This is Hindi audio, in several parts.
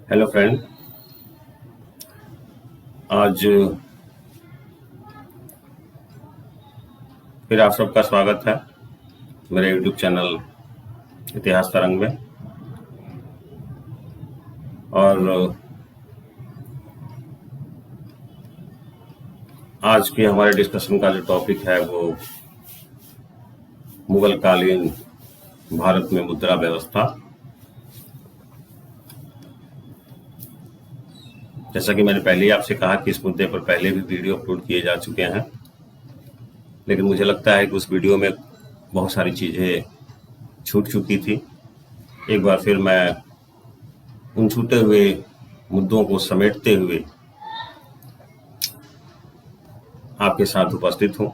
हेलो फ्रेंड, आज फिर आप सबका स्वागत है मेरे यूट्यूब चैनल इतिहास तरंग में। और आज की हमारे डिस्कशन का जो टॉपिक है वो मुगल कालीन भारत में मुद्रा व्यवस्था। जैसा कि मैंने पहले ही आपसे कहा कि इस मुद्दे पर पहले भी वीडियो अपलोड किए जा चुके हैं, लेकिन मुझे लगता है कि उस वीडियो में बहुत सारी चीज़ें छूट चुकी थी। एक बार फिर मैं उन छूटे हुए मुद्दों को समेटते हुए आपके साथ उपस्थित हूँ।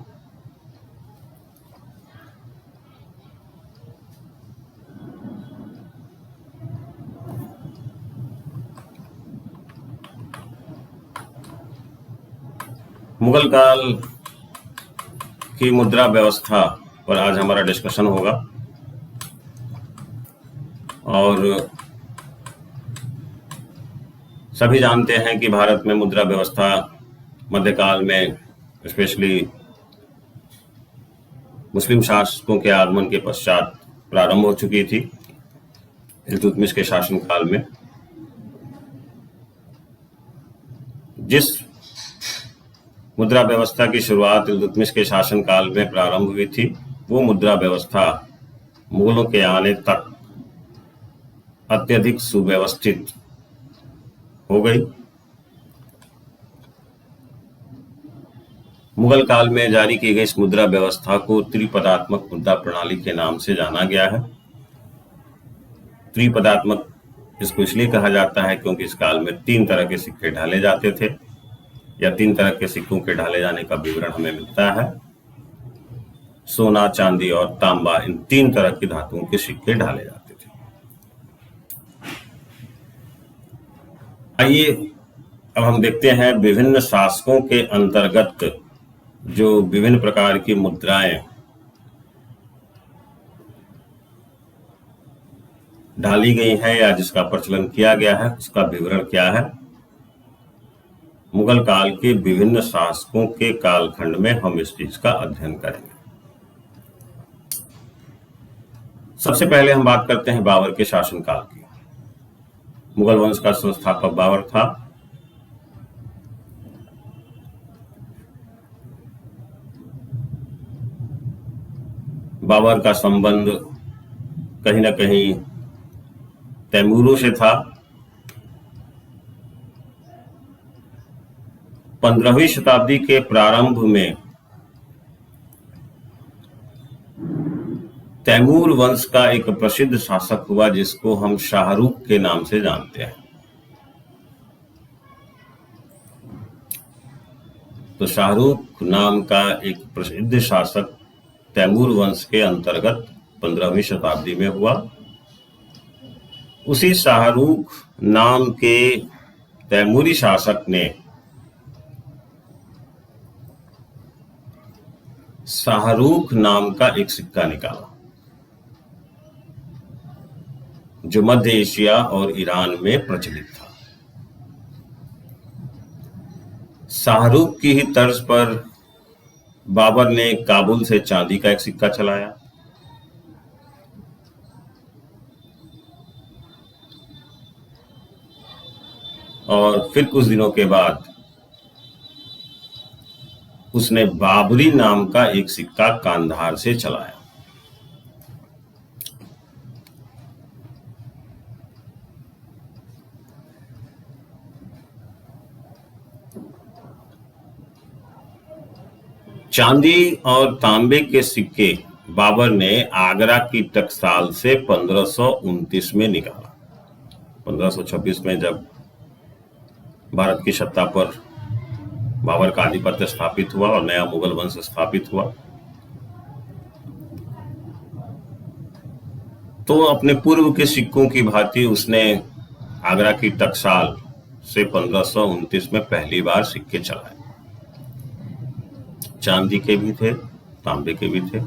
मुगल काल की मुद्रा व्यवस्था पर आज हमारा डिस्कशन होगा। और सभी जानते हैं कि भारत में मुद्रा व्यवस्था मध्यकाल में स्पेशली मुस्लिम शासकों के आगमन के पश्चात प्रारंभ हो चुकी थी, इल्तुतमिश के शासनकाल में। जिस मुद्रा व्यवस्था की शुरुआत इल्तुतमिश के शासनकाल में प्रारंभ हुई थी, वो मुद्रा व्यवस्था मुगलों के आने तक अत्यधिक सुव्यवस्थित हो गई। मुगल काल में जारी की गई इस मुद्रा व्यवस्था को त्रिपदात्मक मुद्रा प्रणाली के नाम से जाना गया है। त्रिपदात्मक इसको इसलिए कहा जाता है क्योंकि इस काल में 3 तरह के सिक्के ढाले जाते थे, या 3 तरह के सिक्कों के ढाले जाने का विवरण हमें मिलता है। सोना, चांदी और तांबा, इन 3 तरह की धातुओं के सिक्के ढाले जाते थे। आइए अब हम देखते हैं विभिन्न शासकों के अंतर्गत जो विभिन्न प्रकार की मुद्राएं ढाली गई हैं या जिसका प्रचलन किया गया है, उसका विवरण क्या है। मुगल काल के विभिन्न शासकों के कालखंड में हम इस चीज का अध्ययन करेंगे। सबसे पहले हम बात करते हैं बाबर के शासनकाल की। मुगल वंश का संस्थापक बाबर था। बाबर का संबंध कहीं ना कहीं तैमूरों से था। 15वीं शताब्दी के प्रारंभ में तैमूर वंश का एक प्रसिद्ध शासक हुआ जिसको हम शाहरुख के नाम से जानते हैं। तो शाहरुख नाम का एक प्रसिद्ध शासक तैमूर वंश के अंतर्गत 15वीं शताब्दी में हुआ। उसी शाहरुख नाम के तैमूरी शासक ने शाहरुख नाम का एक सिक्का निकाला जो मध्य एशिया और ईरान में प्रचलित था। शाहरुख की ही तर्ज पर बाबर ने काबुल से चांदी का एक सिक्का चलाया। और फिर कुछ दिनों के बाद उसने बाबरी नाम का एक सिक्का कांधार से चलाया। चांदी और तांबे के सिक्के बाबर ने आगरा की टकसाल से 1529 में निकाला। 1526 में जब भारत की सत्ता पर बाबर का आधिपत्य स्थापित हुआ और नया मुगल वंश स्थापित हुआ, तो अपने पूर्व के सिक्कों की भांति उसने आगरा की टकसाल से 1529 में पहली बार सिक्के चलाए। चांदी के भी थे, तांबे के भी थे।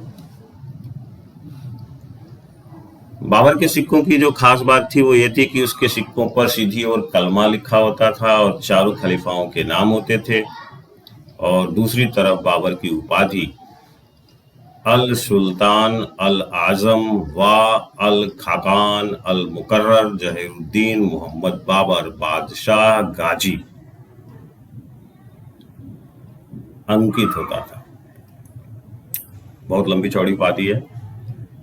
बाबर के सिक्कों की जो खास बात थी वो ये थी कि उसके सिक्कों पर सीधी और कलमा लिखा होता था और चारों खलीफाओं के नाम होते थे, और दूसरी तरफ बाबर की उपाधि अल सुल्तान, अल आजम व अल खाकान, अल मुकर्रर जहीरुद्दीन मोहम्मद बाबर बादशाह गाजी अंकित होता था। बहुत लंबी चौड़ी उपाधि है।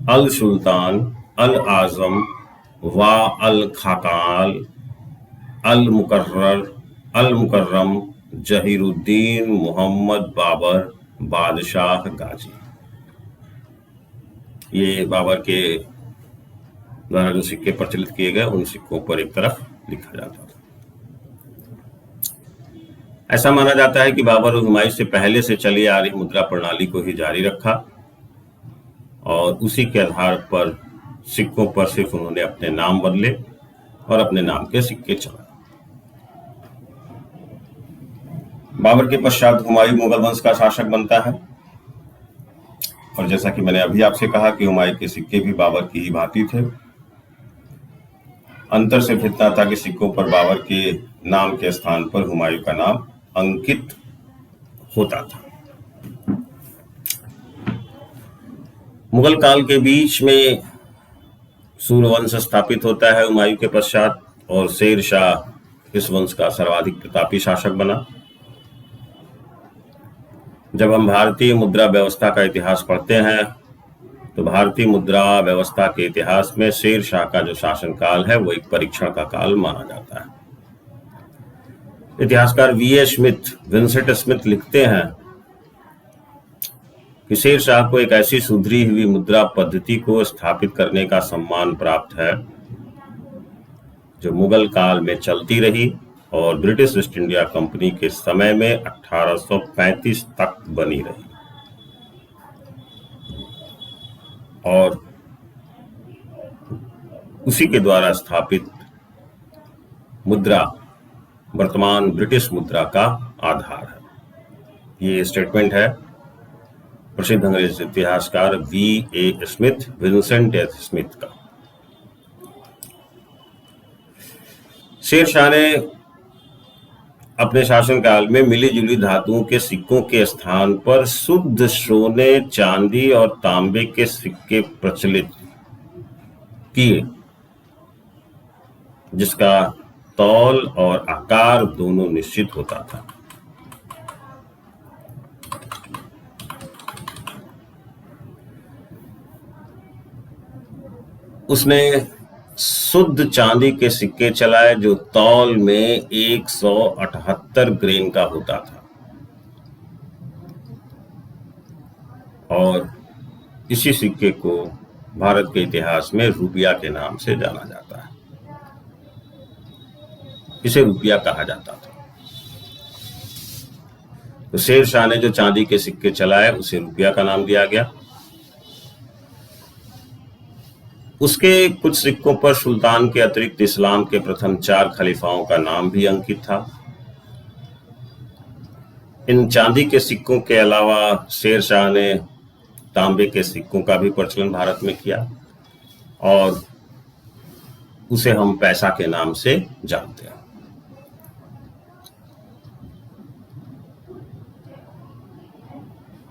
अल सुल्तान, अल आजम व अल खाकाल, अल मुकर्रर, अल मुकर्रम जहीरुद्दीन मोहम्मद बाबर बादशाह गाजी। ये बाबर के द्वारा जो सिक्के प्रचलित किए गए उन सिक्कों पर एक तरफ लिखा जाता था। ऐसा माना जाता है कि बाबर और हुमायूं से पहले से चली आ रही मुद्रा प्रणाली को ही जारी रखा और उसी के आधार पर सिक्कों पर सिर्फ उन्होंने अपने नाम बदले और अपने नाम के सिक्के चलाए। बाबर के पश्चात हुमायूं मुगल वंश का शासक बनता है, और जैसा कि मैंने अभी आपसे कहा कि हुमायूं के सिक्के भी बाबर की ही भांति थे। अंतर सिर्फ इतना था कि सिक्कों पर बाबर के नाम के स्थान पर हुमायूं का नाम अंकित होता था। मुगल काल के बीच में सूर्यवंश स्थापित होता है हुमायूं के पश्चात, और शेर शाह इस वंश का सर्वाधिक प्रतापी शासक बना। जब हम भारतीय मुद्रा व्यवस्था का इतिहास पढ़ते हैं तो भारतीय मुद्रा व्यवस्था के इतिहास में शेर शाह का जो शासनकाल है वो एक परीक्षण का काल माना जाता है। इतिहासकार विंसेंट स्मिथ लिखते हैं कि शेर शाह को एक ऐसी सुधरी हुई मुद्रा पद्धति को स्थापित करने का सम्मान प्राप्त है जो मुगल काल में चलती रही और ब्रिटिश ईस्ट इंडिया कंपनी के समय में 1835 तक बनी रही, और उसी के द्वारा स्थापित मुद्रा वर्तमान ब्रिटिश मुद्रा का आधार है। ये स्टेटमेंट है प्रसिद्ध अंग्रेज इतिहासकार विंसेंट स्मिथ का। शेर शाह ने अपने शासनकाल में मिली जुली धातुओं के सिक्कों के स्थान पर शुद्ध सोने, चांदी और तांबे के सिक्के प्रचलित किए, जिसका तौल और आकार दोनों निश्चित होता था। उसने शुद्ध चांदी के सिक्के चलाए जो तौल में 178 ग्रेन का होता था, और इसी सिक्के को भारत के इतिहास में रुपया के नाम से जाना जाता है। इसे रुपया कहा जाता था। तो शेर शाह ने जो चांदी के सिक्के चलाए उसे रुपया का नाम दिया गया। उसके कुछ सिक्कों पर सुल्तान के अतिरिक्त इस्लाम के प्रथम 4 खलीफाओं का नाम भी अंकित था। इन चांदी के सिक्कों के अलावा शेर शाह ने तांबे के सिक्कों का भी प्रचलन भारत में किया, और उसे हम पैसा के नाम से जानते हैं।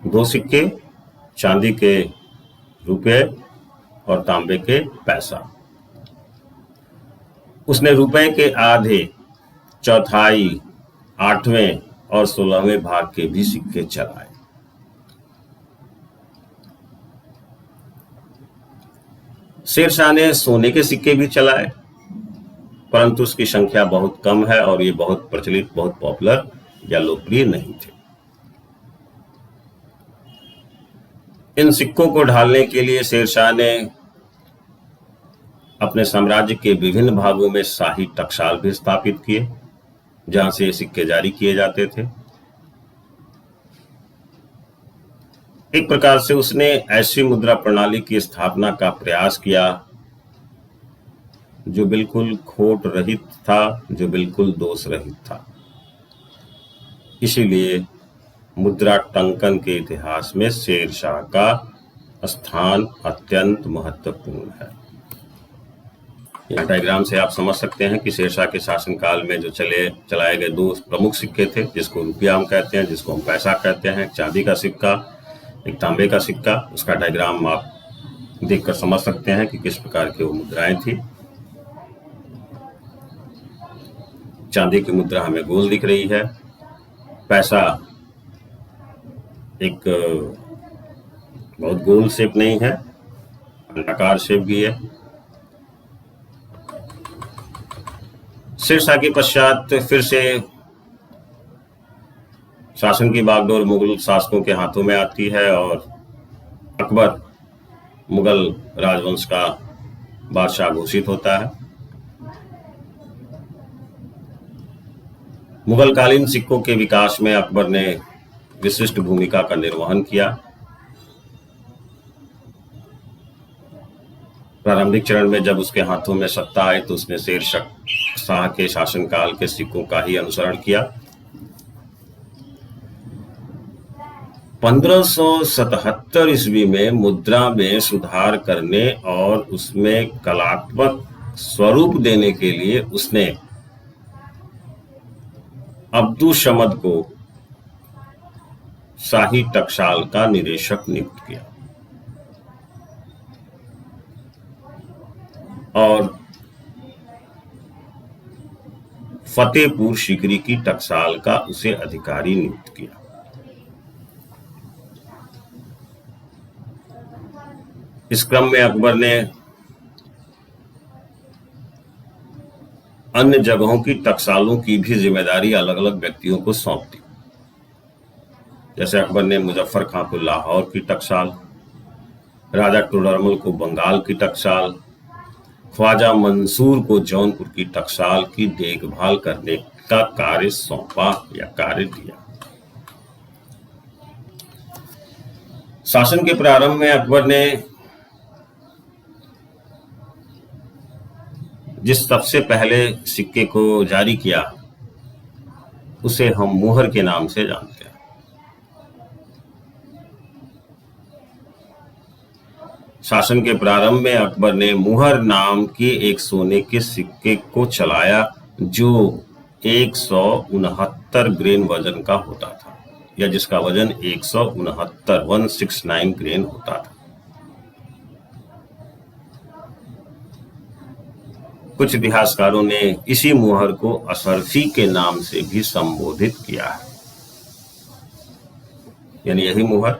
दो सिक्के, चांदी के रुपए और तांबे के पैसा। उसने रुपए के आधे, चौथाई, 8वें और 16वें भाग के भी सिक्के चलाए। शेर शाह ने सोने के सिक्के भी चलाए, परंतु उसकी संख्या बहुत कम है और ये बहुत प्रचलित, बहुत पॉपुलर या लोकप्रिय नहीं थे। इन सिक्कों को ढालने के लिए शेर शाह ने अपने साम्राज्य के विभिन्न भागों में शाही टकसाल भी स्थापित किए, जहां से सिक्के जारी किए जाते थे। एक प्रकार से उसने ऐसी मुद्रा प्रणाली की स्थापना का प्रयास किया जो बिल्कुल खोट रहित था, जो बिल्कुल दोष रहित था। इसीलिए मुद्रा टंकन के इतिहास में शेर शाह का स्थान अत्यंत महत्वपूर्ण है। यहाँ डायग्राम से आप समझ सकते हैं कि शेरशाह के शासनकाल में जो चलाए गए दो प्रमुख सिक्के थे, जिसको रुपया हम कहते हैं, जिसको हम पैसा कहते हैं, चांदी का सिक्का, एक तांबे का सिक्का। उसका डायग्राम आप देखकर समझ सकते हैं कि किस प्रकार की वो मुद्राएं थी। चांदी की मुद्रा हमें गोल दिख रही है, पैसा एक बहुत गोल शेप नहीं है, अंडाकार शेप भी है। शेरशाह के पश्चात फिर से शासन की बागडोर मुगल शासकों के हाथों में आती है और अकबर मुगल राजवंश का बादशाह घोषित होता है। मुगल कालीन सिक्कों के विकास में अकबर ने विशिष्ट भूमिका का निर्वहन किया। प्रारंभिक चरण में जब उसके हाथों में सत्ता आई तो उसने शेर शाह के शासनकाल के सिक्कों का ही अनुसरण किया। 1577 ईस्वी में मुद्रा में सुधार करने और उसमें कलात्मक स्वरूप देने के लिए उसने अब्दुशमद को शाही टकसाल का निदेशक नियुक्त किया और फतेहपुर सीकरी की टकसाल का उसे अधिकारी नियुक्त किया। इस क्रम में अकबर ने अन्य जगहों की टकसालों की भी जिम्मेदारी अलग अलग व्यक्तियों को सौंप दी। जैसे अकबर ने मुजफ्फर खां को लाहौर की टकसाल, राजा टोडरमल को बंगाल की टकसाल, ख्वाजा मंसूर को जौनपुर की टकसाल की देखभाल करने का कार्य सौंपा या कार्य दिया। शासन के प्रारंभ में अकबर ने जिस सबसे पहले सिक्के को जारी किया उसे हम मुहर के नाम से जानते हैं। शासन के प्रारंभ में अकबर ने मुहर नाम के एक सोने के सिक्के को चलाया जो 169 ग्रेन वजन का होता था, या जिसका वजन 169 ग्रेन होता था। कुछ इतिहासकारों ने इसी मुहर को असरफी के नाम से भी संबोधित किया है, यानी यही मुहर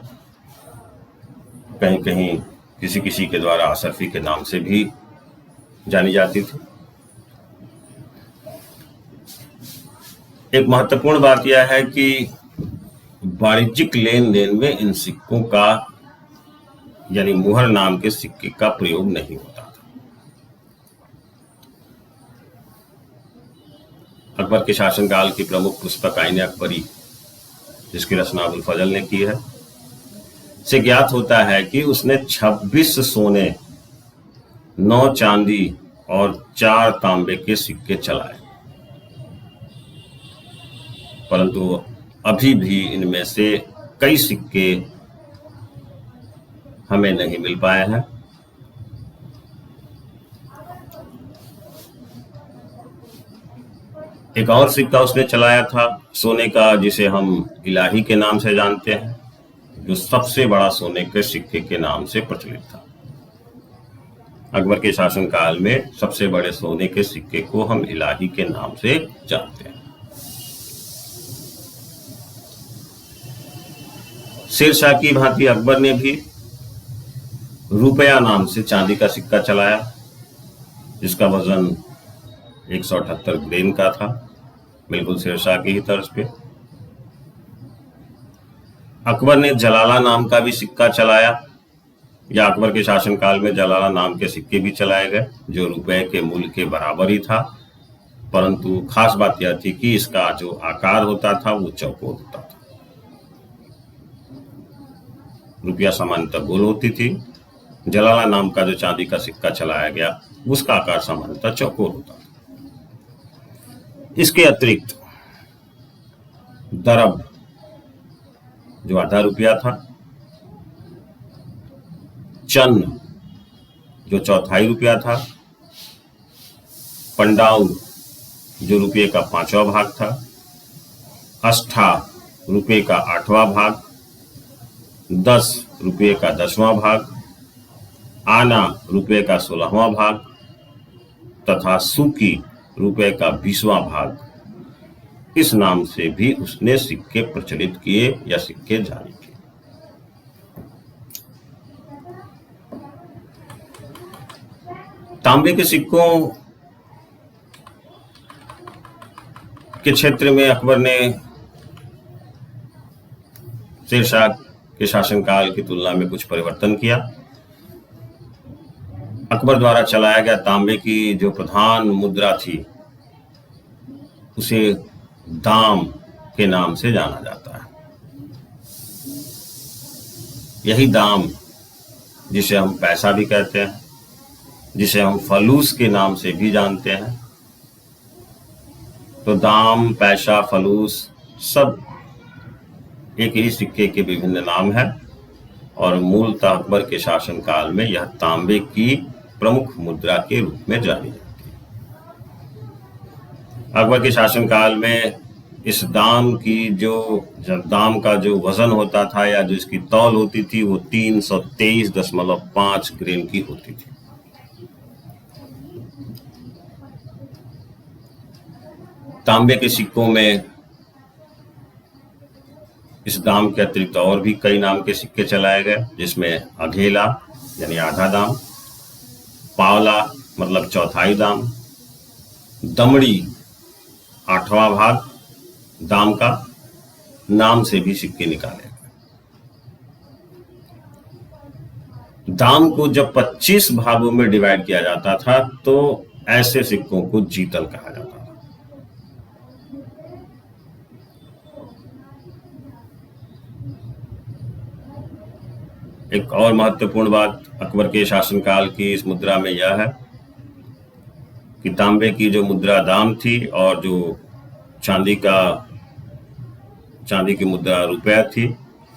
कहीं कहीं किसी किसी के द्वारा असरफी के नाम से भी जानी जाती थी। एक महत्वपूर्ण बात यह है कि वाणिज्यिक लेन देन में इन सिक्कों का यानी मुहर नाम के सिक्के का प्रयोग नहीं होता था। अकबर के शासनकाल की प्रमुख पुस्तक आईने अकबरी, जिसकी रचना अबुल फजल ने की है, से ज्ञात होता है कि उसने 26 सोने, 9 चांदी और 4 तांबे के सिक्के चलाए, परंतु अभी भी इनमें से कई सिक्के हमें नहीं मिल पाए हैं। एक और सिक्का उसने चलाया था सोने का, जिसे हम इलाही के नाम से जानते हैं, जो सबसे बड़ा सोने के सिक्के के नाम से प्रचलित था। अकबर के शासनकाल में सबसे बड़े सोने के सिक्के को हम इलाही के नाम से जानते हैं। शेरशाह की भांति अकबर ने भी रुपया नाम से चांदी का सिक्का चलाया, जिसका वजन 178 ग्रेन का था, बिल्कुल शेरशाह की ही तर्ज पे। अकबर ने जलाला नाम का भी सिक्का चलाया, या अकबर के शासनकाल में जलाला नाम के सिक्के भी चलाए गए, जो रुपए के मूल्य के बराबर ही था, परंतु खास बात यह थी कि इसका जो आकार होता था वो चौकोर होता था। रुपया सामान्यतः गोल होती थी, जलाला नाम का जो चांदी का सिक्का चलाया गया उसका आकार सामान्यतः चौकोर होता था। इसके अतिरिक्त दरब, जो आधा रुपया था, चन्न, जो चौथाई रुपया था, पंडाउ जो रुपये का 5वां भाग था, अष्ठा रुपये का 8वां भाग, 10 रुपये का 10वां भाग, आना रुपये का 16वां भाग तथा सुकी रुपये का 20वां भाग। इस नाम से भी उसने सिक्के प्रचलित किए या सिक्के जारी किए। तांबे के सिक्कों के क्षेत्र में अकबर ने शेरशाह के शासनकाल की तुलना में कुछ परिवर्तन किया। अकबर द्वारा चलाया गया तांबे की जो प्रधान मुद्रा थी उसे दाम के नाम से जाना जाता है। यही दाम जिसे हम पैसा भी कहते हैं, जिसे हम फलूस के नाम से भी जानते हैं। तो दाम, पैसा, फलूस सब एक ही सिक्के के विभिन्न नाम हैं और मूलतः अकबर के शासनकाल में यह तांबे की प्रमुख मुद्रा के रूप में जानी जाती है। अकबर के शासनकाल में इस दाम का जो वजन होता था या जो इसकी तौल होती थी वो 323.5 ग्रेन की होती थी। तांबे के सिक्कों में इस दाम के अतिरिक्त और भी कई नाम के सिक्के चलाए गए, जिसमें अघेला यानी आधा दाम, पावला मतलब चौथाई दाम, दमड़ी 8वां भाग दाम का नाम से भी सिक्के निकाले गए। दाम को जब 25 भागों में डिवाइड किया जाता था तो ऐसे सिक्कों को जीतल कहा जाता था। एक और महत्वपूर्ण बात अकबर के शासनकाल की इस मुद्रा में यह है कि तांबे की जो मुद्रा दाम थी और जो चांदी की मुद्रा रुपया थी,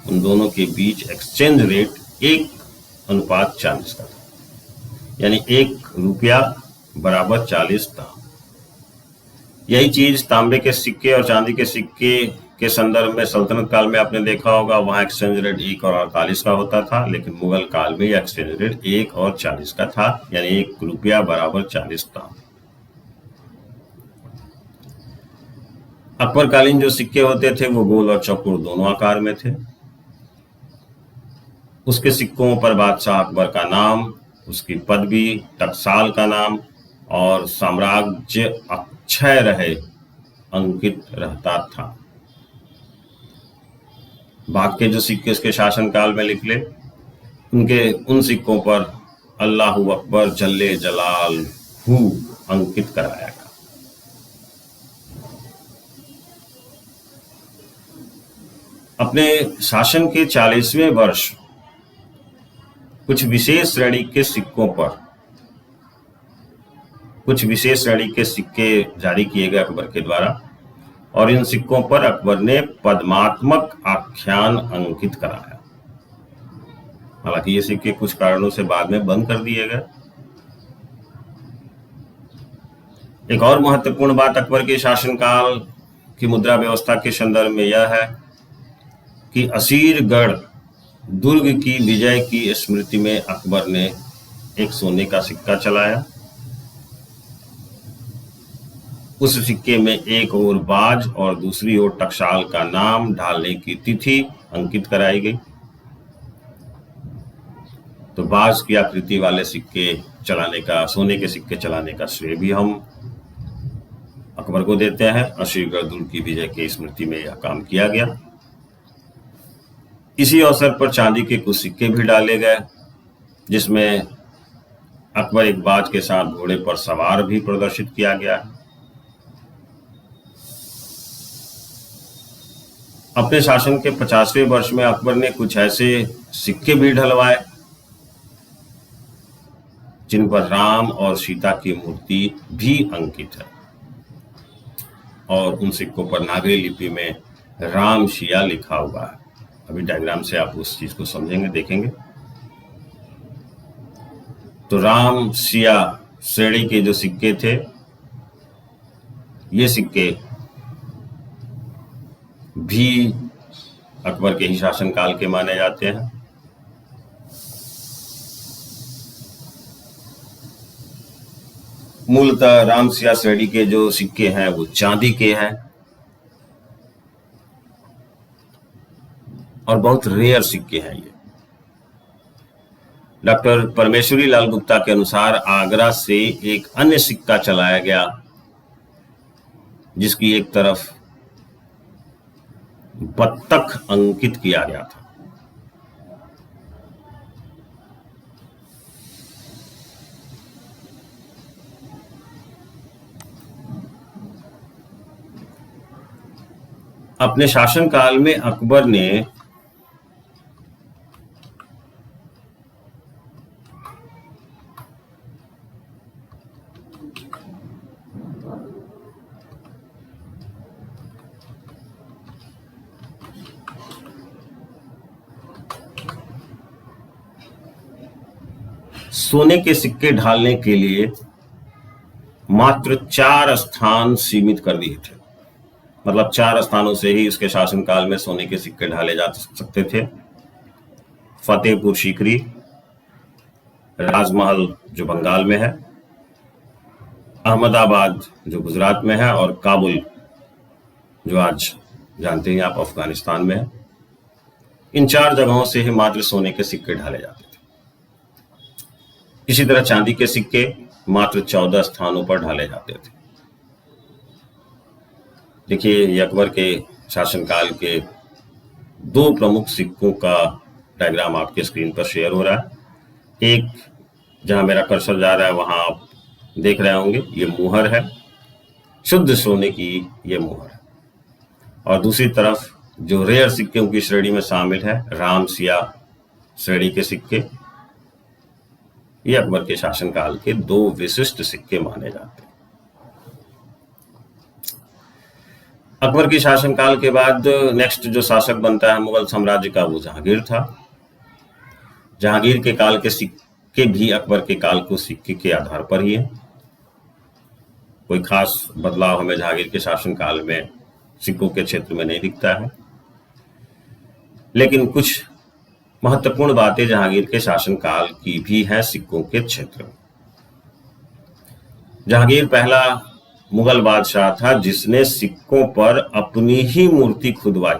उन दोनों के बीच एक्सचेंज रेट 1:40 का था, यानी 1 रुपया बराबर 40 दाम। यही चीज तांबे के सिक्के और चांदी के सिक्के के संदर्भ में सल्तनत काल में आपने देखा होगा, वहां एक्सचेंज रेट 1:48 का होता था, लेकिन मुगल काल में एक्सचेंज रेट 1:40 का था, यानी 1 रुपया बराबर 40 दाम। अकबरकालीन जो सिक्के होते थे वो गोल और चौकोर दोनों आकार में थे। उसके सिक्कों पर बादशाह अकबर का नाम, उसकी पदवी, टकसाल का नाम और साम्राज्य अक्षय रहे अंकित रहता था। बाकी के जो सिक्के उसके शासनकाल में निकले, उन सिक्कों पर अल्लाहू अकबर जल्ले जलाल हु अंकित कराया गया। अपने शासन के 40वें वर्ष कुछ विशेष श्रेणी के सिक्के जारी किए गए अकबर के द्वारा, और इन सिक्कों पर अकबर ने पद्मात्मक आख्यान अंकित कराया। हालांकि ये सिक्के कुछ कारणों से बाद में बंद कर दिए गए। एक और महत्वपूर्ण बात अकबर के शासनकाल की मुद्रा व्यवस्था के संदर्भ में यह है कि असीरगढ़ दुर्ग की विजय की स्मृति में अकबर ने एक सोने का सिक्का चलाया। उस सिक्के में एक ओर बाज और दूसरी ओर टकसाल का नाम ढालने की तिथि अंकित कराई गई। तो बाज की आकृति वाले सिक्के चलाने का, सोने के सिक्के चलाने का श्रेय भी हम अकबर को देते हैं। असीरगढ़ दुर्ग की विजय की स्मृति में यह काम किया गया। इसी अवसर पर चांदी के कुछ सिक्के भी डाले गए, जिसमें अकबर एक बाज के साथ घोड़े पर सवार भी प्रदर्शित किया गया है। अपने शासन के 50वें वर्ष में अकबर ने कुछ ऐसे सिक्के भी ढलवाए जिन पर राम और सीता की मूर्ति भी अंकित है, और उन सिक्कों पर नागरी लिपि में राम सिया लिखा हुआ है। अभी डायग्राम से आप उस चीज को समझेंगे, देखेंगे। तो राम सिया श्रेणी के जो सिक्के थे ये सिक्के भी अकबर के ही शासनकाल के माने जाते हैं। मूलतः रामसिया श्रेणी के जो सिक्के हैं वो चांदी के हैं और बहुत रेयर सिक्के हैं ये। डॉक्टर परमेश्वरी लाल गुप्ता के अनुसार आगरा से एक अन्य सिक्का चलाया गया जिसकी एक तरफ बत्तख अंकित किया गया था। अपने शासनकाल में अकबर ने सोने के सिक्के ढालने के लिए मात्र 4 स्थान सीमित कर दिए थे। मतलब 4 स्थानों से ही उसके शासनकाल में सोने के सिक्के ढाले जा सकते थे। फतेहपुर सीकरी, राजमहल जो बंगाल में है, अहमदाबाद जो गुजरात में है और काबुल जो आज जानते हैं आप अफगानिस्तान में है। इन 4 जगहों से ही मात्र सोने के सिक्के ढाले जाते थे। इसी तरह चांदी के सिक्के मात्र 14 स्थानों पर ढाले जाते थे। देखिए, ये अकबर के शासनकाल के 2 प्रमुख सिक्कों का डायग्राम आपके स्क्रीन पर शेयर हो रहा है। एक जहां मेरा कर्सर जा रहा है वहां आप देख रहे होंगे, ये मुहर है, शुद्ध सोने की ये मुहर है। और दूसरी तरफ जो रेयर सिक्कों की श्रेणी में शामिल है, रामसिया श्रेणी के सिक्के, ये अकबर के शासनकाल के 2 विशिष्ट सिक्के माने जाते हैं। अकबर के शासनकाल के बाद नेक्स्ट जो शासक बनता है मुगल साम्राज्य का, वो जहांगीर था। जहांगीर के काल के सिक्के भी अकबर के काल को सिक्के के आधार पर ही है। कोई खास बदलाव हमें जहांगीर के शासनकाल में सिक्कों के क्षेत्र में नहीं दिखता है, लेकिन कुछ महत्वपूर्ण बातें जहांगीर के शासनकाल की भी है सिक्कों के क्षेत्र में। जहांगीर पहला मुगल बादशाह था जिसने सिक्कों पर अपनी ही मूर्ति खुदवाई,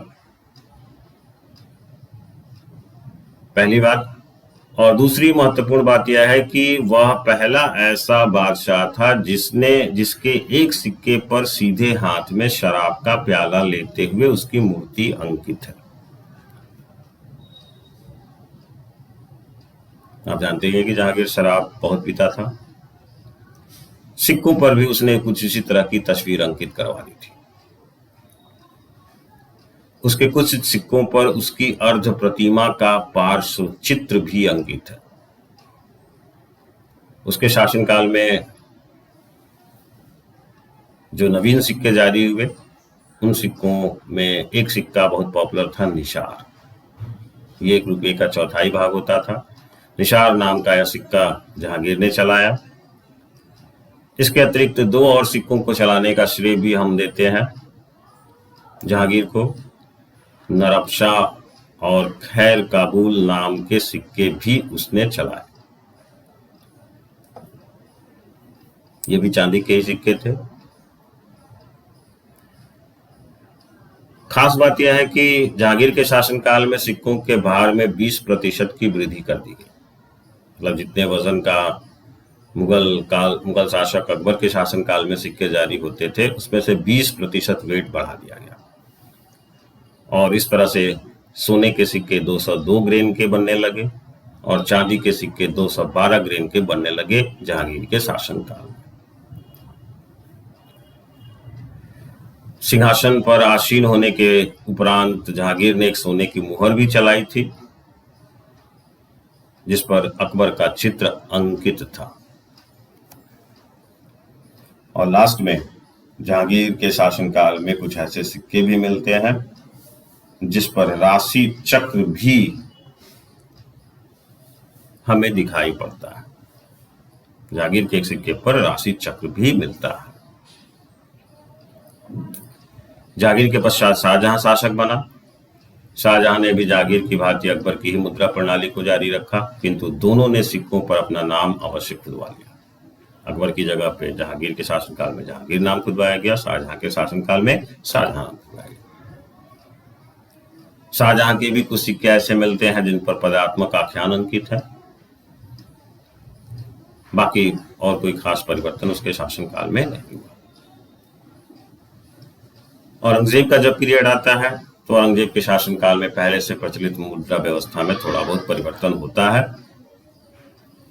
पहली बात। और दूसरी महत्वपूर्ण बात यह है कि वह पहला ऐसा बादशाह था जिसके एक सिक्के पर सीधे हाथ में शराब का प्याला लेते हुए उसकी मूर्ति अंकित है। आप जानते हैं कि जहांगीर शराब बहुत पीता था। सिक्कों पर भी उसने कुछ इसी तरह की तस्वीर अंकित करवा दी थी। उसके कुछ सिक्कों पर उसकी अर्ध प्रतिमा का पार्श्व चित्र भी अंकित है। उसके शासनकाल में जो नवीन सिक्के जारी हुए, उन सिक्कों में एक सिक्का बहुत पॉपुलर था, निशार। ये 1 रुपये का 1/4 भाग होता था। निशार नाम का यह सिक्का जहांगीर ने चलाया। इसके अतिरिक्त 2 और सिक्कों को चलाने का श्रेय भी हम देते हैं जहांगीर को। नरबशा और खैर काबुल नाम के सिक्के भी उसने चलाए। ये भी चांदी के ही सिक्के थे। खास बात यह है कि जहांगीर के शासनकाल में सिक्कों के भार में 20% की वृद्धि कर दी गई। मतलब जितने वजन का मुगल शासक अकबर के शासनकाल में सिक्के जारी होते थे, उसमें से 20% वेट बढ़ा दिया गया। और इस तरह से सोने के सिक्के 202 ग्रेन के बनने लगे और चांदी के सिक्के 212 ग्रेन के बनने लगे जहांगीर के शासनकाल में। सिंहासन पर आसीन होने के उपरांत जहांगीर ने एक सोने की मुहर भी चलाई थी जिस पर अकबर का चित्र अंकित था। और लास्ट में जहांगीर के शासनकाल में कुछ ऐसे सिक्के भी मिलते हैं जिस पर राशि चक्र भी हमें दिखाई पड़ता है। जहांगीर के एक सिक्के पर राशि चक्र भी मिलता है। जागीर के पश्चात शाहजहां शासक बना। शाहजहां ने भी जागीर की भांति अकबर की ही मुद्रा प्रणाली को जारी रखा, किंतु दोनों ने सिक्कों पर अपना नाम अवश्य खुदवा लिया। अकबर की जगह पे जहांगीर के शासनकाल में जहांगीर नाम खुदवाया गया, शाहजहां के शासनकाल में शाहजहां नाम खुदवाया गया। शाहजहां के भी कुछ सिक्के ऐसे मिलते हैं जिन पर पदात्मक आख्यान अंकित है, बाकी और कोई खास परिवर्तन उसके शासनकाल में नहीं हुआ। औरंगजेब का जब पीरियड आता है तो औरंगजेब के शासनकाल में पहले से प्रचलित मुद्रा व्यवस्था में थोड़ा बहुत परिवर्तन होता है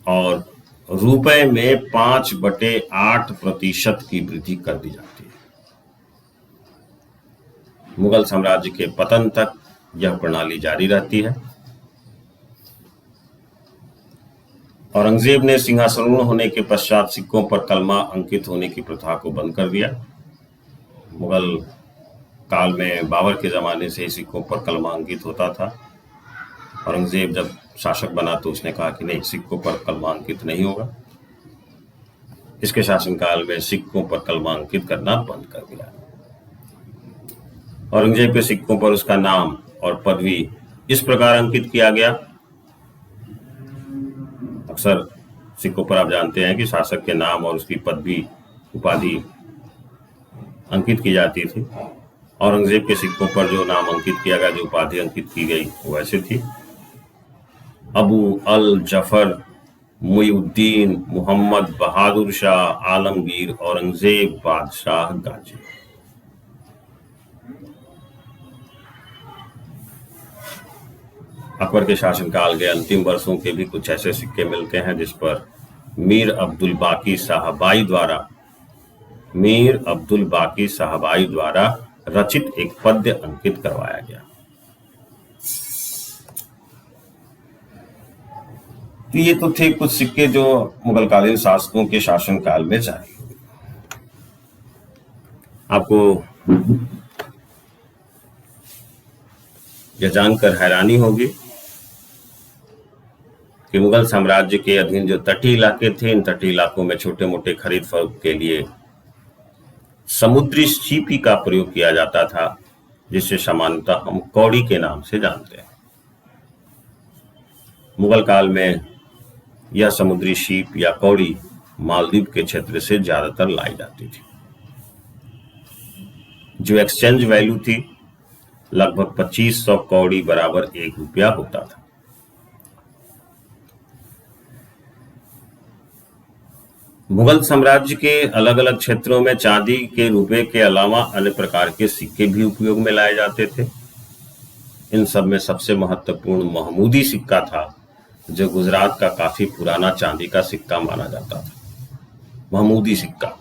और रुपए में 5/8% की वृद्धि कर दी जाती है। मुगल साम्राज्य के पतन तक यह प्रणाली जारी रहती है। औरंगजेब ने सिंहासरूढ़ होने के पश्चात सिक्कों पर कलमा अंकित होने की प्रथा को बंद कर दिया। मुगल काल में बाबर के जमाने से ही सिक्कों पर कलमा अंकित होता था। औरंगजेब जब शासक बना तो उसने कहा कि नहीं, सिक्कों पर कलमा अंकित नहीं होगा। इसके शासनकाल में सिक्कों पर कलमा अंकित करना बंद कर दिया। औरंगजेब के सिक्कों पर उसका नाम और पदवी इस प्रकार अंकित किया गया। अक्सर सिक्कों पर आप जानते हैं कि शासक के नाम और उसकी पदवी उपाधि अंकित की जाती थी। औरंगजेब के सिक्कों पर जो नाम अंकित किया गया, जो उपाधि अंकित की गई, वो ऐसे थी: अबू अल जफर मुईउद्दीन मोहम्मद बहादुर शाह आलमगीर औरंगजेब बादशाह गाजी। अकबर के शासनकाल के अंतिम वर्षों के भी कुछ ऐसे सिक्के मिलते हैं जिस पर मीर अब्दुल बाकी साहबाई द्वारा रचित एक पद्य अंकित करवाया गया। तो ये तो थे कुछ सिक्के जो मुगलकालीन शासकों के शासनकाल में जारी हुए। आपको यह जानकर हैरानी होगी कि मुगल साम्राज्य के अधीन जो तटीय इलाके थे, इन तटीय इलाकों में छोटे मोटे खरीद फरोख्त के लिए समुद्री सीपी का प्रयोग किया जाता था, जिसे सामान्यतः हम कौड़ी के नाम से जानते हैं। मुगल काल में यह समुद्री सीप या कौड़ी मालदीव के क्षेत्र से ज्यादातर लाई जाती थी। जो एक्सचेंज वैल्यू थी लगभग 2500 कौड़ी बराबर 1 रुपया होता था। मुगल साम्राज्य के अलग अलग क्षेत्रों में चांदी के रुपए के अलावा अन्य प्रकार के सिक्के भी उपयोग में लाए जाते थे। इन सब में सबसे महत्वपूर्ण महमूदी सिक्का था, जो गुजरात का काफी पुराना चांदी का सिक्का माना जाता था। महमूदी सिक्का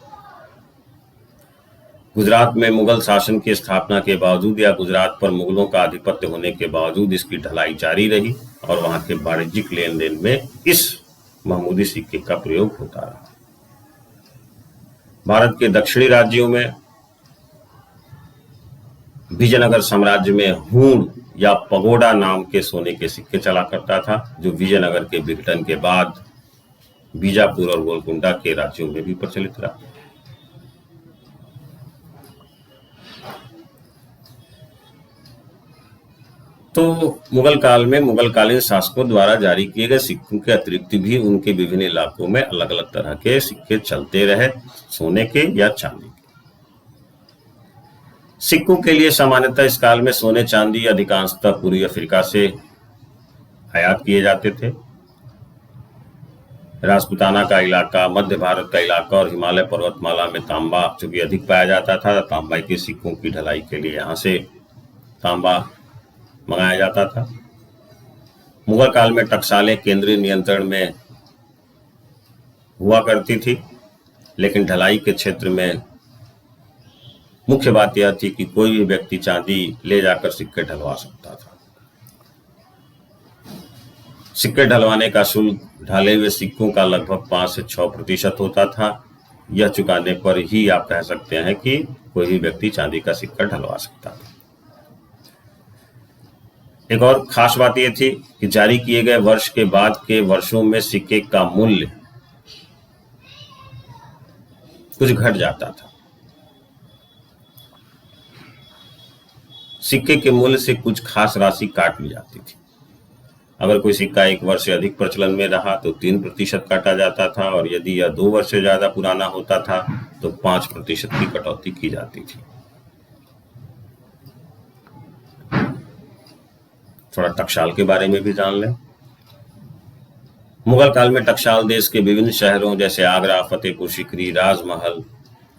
गुजरात में मुगल शासन की स्थापना के बावजूद या गुजरात पर मुगलों का आधिपत्य होने के बावजूद इसकी ढलाई जारी रही और वहां के वाणिज्यिक लेन देन में इस महमूदी सिक्के का प्रयोग होता रहा। भारत के दक्षिणी राज्यों में विजयनगर साम्राज्य में हूण या पगोडा नाम के सोने के सिक्के चला करता था, जो विजयनगर के विघटन के बाद बीजापुर और गोलकुंडा के राज्यों में भी प्रचलित रहा। तो मुगल काल में मुगलकालीन शासकों द्वारा जारी किए गए सिक्कों के अतिरिक्त भी उनके विभिन्न इलाकों में अलग अलग तरह के सिक्के चलते रहे, सोने के या चांदी के। सिक्कों के लिए सामान्यतः इस काल में सोने चांदी अधिकांशतः पूर्वी अफ्रीका से आयात किए जाते थे। राजपुताना का इलाका, मध्य भारत का इलाका और हिमालय पर्वतमाला में तांबा चूंकि अधिक पाया जाता था, तांबा के सिक्कों की ढलाई के लिए यहाँ से तांबा मंगाया जाता था। मुगल काल में टकसालें केंद्रीय नियंत्रण में हुआ करती थी, लेकिन ढलाई के क्षेत्र में मुख्य बात यह थी कि कोई भी व्यक्ति चांदी ले जाकर सिक्के ढलवा सकता था। सिक्के ढलवाने का शुल्क ढाले हुए सिक्कों का लगभग 5 से 6% होता था। यह चुकाने पर ही आप कह सकते हैं कि कोई भी व्यक्ति चांदी का सिक्का ढलवा सकता था। एक और खास बात यह थी कि जारी किए गए वर्ष के बाद के वर्षों में सिक्के का मूल्य कुछ घट जाता था। सिक्के के मूल्य से कुछ खास राशि काट ली जाती थी। अगर कोई सिक्का 1 वर्ष से अधिक प्रचलन में रहा तो 3% काटा जाता था, और यदि यह 2 वर्ष से ज्यादा पुराना होता था तो 5% की कटौती की जाती थी। थोड़ा टकसाल के बारे में भी जान लें। मुगल काल में टकसाल देश के विभिन्न शहरों जैसे आगरा, फतेहपुर सीकरी, राजमहल,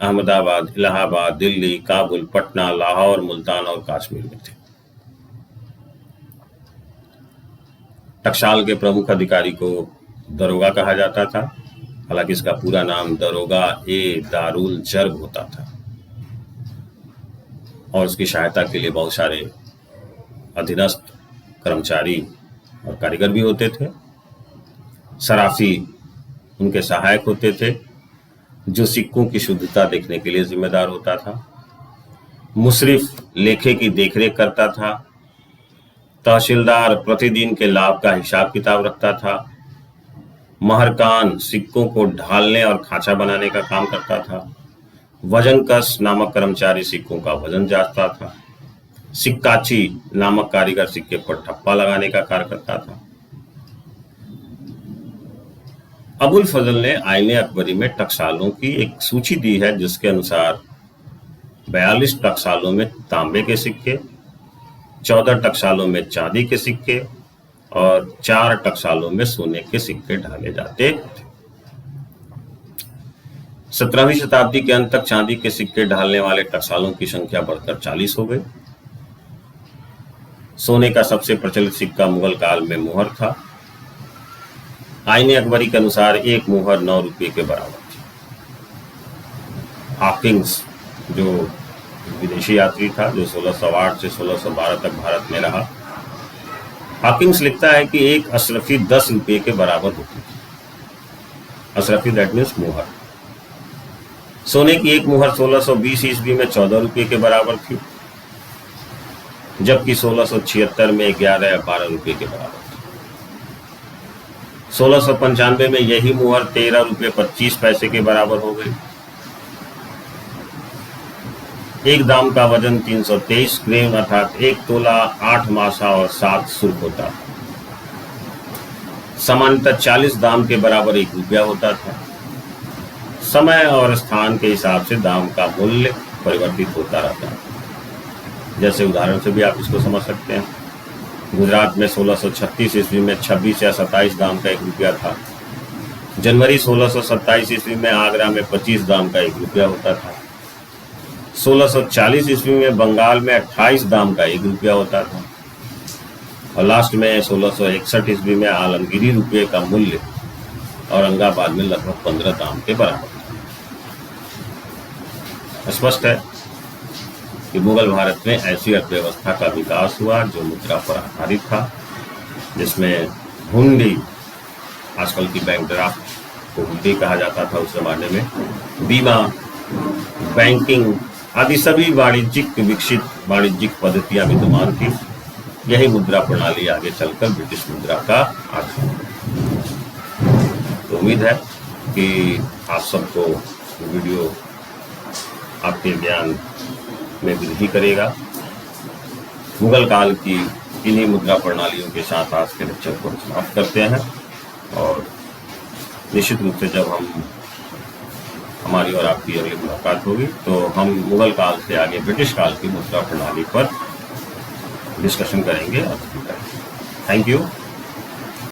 अहमदाबाद, इलाहाबाद, दिल्ली, काबुल, पटना, लाहौर, मुल्तान और कश्मीर में थे। टकसाल के प्रमुख अधिकारी को दरोगा कहा जाता था। हालांकि इसका पूरा नाम दरोगा ए दारुल जर्ग होता था, और उसकी सहायता के लिए बहुत सारे अधीनस्थ कर्मचारी और कारीगर भी होते थे। सराफी उनके सहायक होते थे, जो सिक्कों की शुद्धता देखने के लिए जिम्मेदार होता था। मुशरिफ लेखे की देखरेख करता था। तहसीलदार प्रतिदिन के लाभ का हिसाब किताब रखता था। महरकान सिक्कों को ढालने और खांचा बनाने का काम करता था। वजनकश नामक कर्मचारी सिक्कों का वजन जांचता था। सिक्काची नामक कारीगर सिक्के पर ठप्पा लगाने का कार्य करता था। अबुल फजल ने आईने अकबरी में टकसालों की एक सूची दी है, जिसके अनुसार 42 टकसालों में तांबे के सिक्के, 14 टकसालों में चांदी के सिक्के और 4 टकसालों में सोने के सिक्के ढाले जाते थे। 17वीं शताब्दी के अंत तक चांदी के सिक्के ढालने वाले टकसालों की संख्या बढ़कर 40 हो गई। सोने का सबसे प्रचलित सिक्का मुगल काल में मुहर था। आईने अकबरी के अनुसार एक मुहर 9 रुपये के बराबर थी। हॉकिंस जो विदेशी यात्री था, जो 1608 से 1612 तक भारत में रहा, हॉकिंस लिखता है कि एक अशरफी 10 रुपये के बराबर होती थी। अशरफी दैट मीन्स मुहर। सोने की एक मुहर 1620 ईस्वी में 14 रुपये के बराबर थी, जबकि 1676 में 11 या 12 रुपये के बराबर थी। 1695 में यही मुहर 13 रुपये 25 पैसे के बराबर हो गई। एक दाम का वजन 323 ग्राम अर्थात 1 तोला 8 मासा और 7 सुर्ख होता था। सामान्यतः 40 दाम के बराबर 1 रुपया होता था। समय और स्थान के हिसाब से दाम का मूल्य परिवर्तित होता रहता है। जैसे उदाहरण से भी आप इसको समझ सकते हैं। गुजरात में 1636 ईस्वी में 26 या 27 दाम का 1 रुपया था। जनवरी 1627 ईस्वी में आगरा में 25 दाम का 1 रुपया होता था। 1640 ईस्वी में बंगाल में 28 दाम का 1 रुपया होता था। और लास्ट में 1661 ईस्वी में आलमगीरी रुपये का मूल्य औरंगाबाद में लगभग 15 दाम के बराबर था। स्पष्ट है कि मुगल भारत में ऐसी अर्थव्यवस्था का विकास हुआ जो मुद्रा पर आधारित था, जिसमें हुंडी, आजकल की बैंक ड्राफ्ट को हुंडी कहा जाता था उस जमाने में, बीमा, बैंकिंग आदि सभी विकसित वाणिज्यिक पद्धतियां विद्यमान थी। यही मुद्रा प्रणाली आगे चलकर ब्रिटिश मुद्रा का आधार। तो उम्मीद है कि आप सबको वीडियो आपके ज्ञान में वृद्धि करेगा। मुगल काल की इन्हीं मुद्रा प्रणालियों के साथ आज के लेक्चर को समाप्त करते हैं, और निश्चित रूप से जब हमारी और आपकी अगली मुलाकात होगी तो हम मुगल काल से आगे ब्रिटिश काल की मुद्रा प्रणाली पर डिस्कशन करेंगे। Thank you.